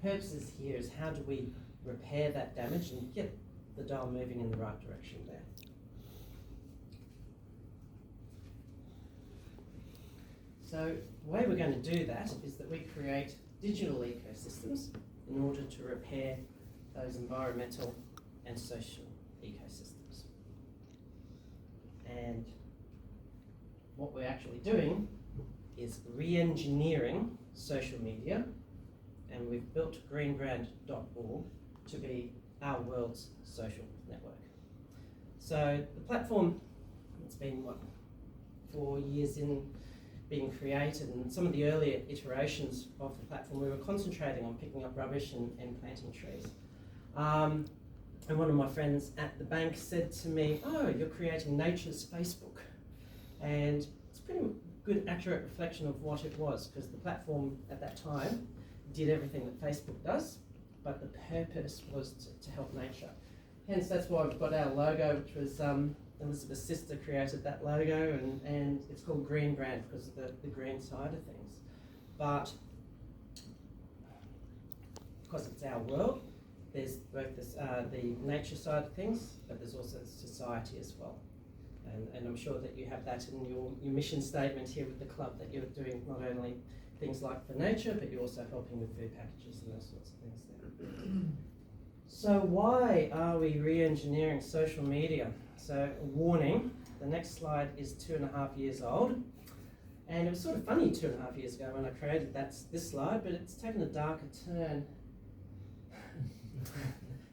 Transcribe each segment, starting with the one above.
purposes here is how do we repair that damage and get the dial moving in the right direction there. So the way we're going to do that is that we create digital ecosystems in order to repair those environmental and social ecosystems. And what we're actually doing is re-engineering social media, and we've built greenbrand.org to be our world's social network. So the platform, it's been 4 years in being created, and some of the earlier iterations of the platform we were concentrating on picking up rubbish and planting trees. And one of my friends at the bank said to me, "Oh, you're creating nature's Facebook." And it's a pretty good, accurate reflection of what it was, because the platform at that time did everything that Facebook does, but the purpose was to help nature. Hence, that's why we've got our logo, which was Elizabeth's sister created that logo, and it's called Green Brand because of the green side of things. But because it's our world, there's both this, the nature side of things, but there's also society as well. And I'm sure that you have that in your mission statement here with the club, that you're doing not only things like for nature, but you're also helping with food packages and those sorts of things there. So why are we re-engineering social media? So a warning, the next slide is 2.5 years old. And it was sort of funny 2.5 years ago when I created this slide, but it's taken a darker turn.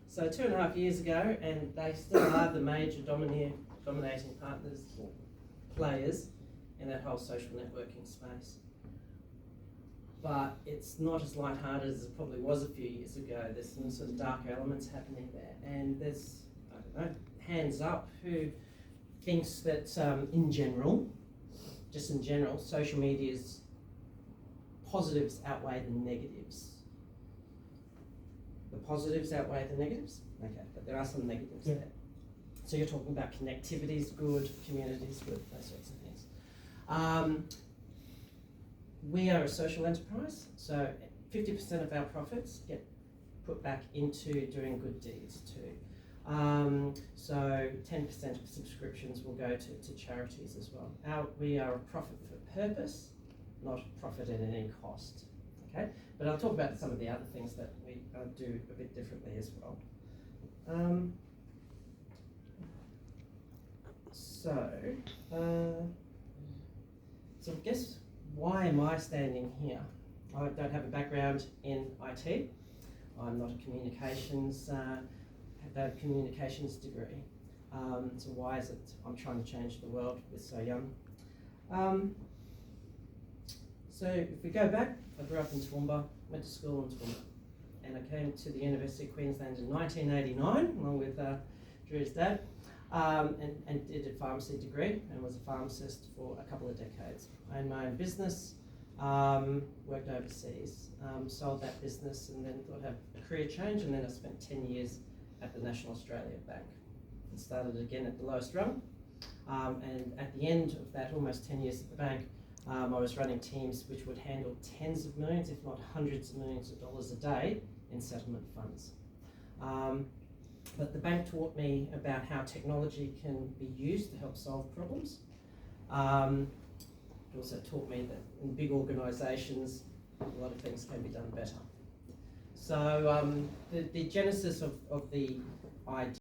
So 2.5 years ago, and they still are the major dominating partners or players in that whole social networking space. But it's not as lighthearted as it probably was a few years ago. There's some sort of darker elements happening there. And there's, I don't know, hands up, who thinks that in general, social media's positives outweigh the negatives. The positives outweigh the negatives? Okay, but there are some negatives there. So you're talking about connectivity is good, community is good, those sorts of things. We are a social enterprise, so 50% of our profits get put back into doing good deeds too. So 10% of subscriptions will go to charities as well. We are a profit for purpose, not profit at any cost. Okay, but I'll talk about some of the other things that we do a bit differently as well. So I guess, why am I standing here? I don't have a background in IT. I'm not a communications, have a communications degree. So why is it I'm trying to change the world with so young? So if we go back, I grew up in Toowoomba, went to school in Toowoomba, and I came to the University of Queensland in 1989, along with Drew's dad, and did a pharmacy degree and was a pharmacist for a couple of decades. I owned my own business, worked overseas, sold that business, and then thought I'd have a career change, and then I spent 10 years at the National Australia Bank and started again at the lowest rung. And at the end of that almost 10 years at the bank, I was running teams which would handle tens of millions, if not hundreds of millions of dollars a day in settlement funds. But the bank taught me about how technology can be used to help solve problems. It also taught me that in big organisations, a lot of things can be done better. So the genesis of the idea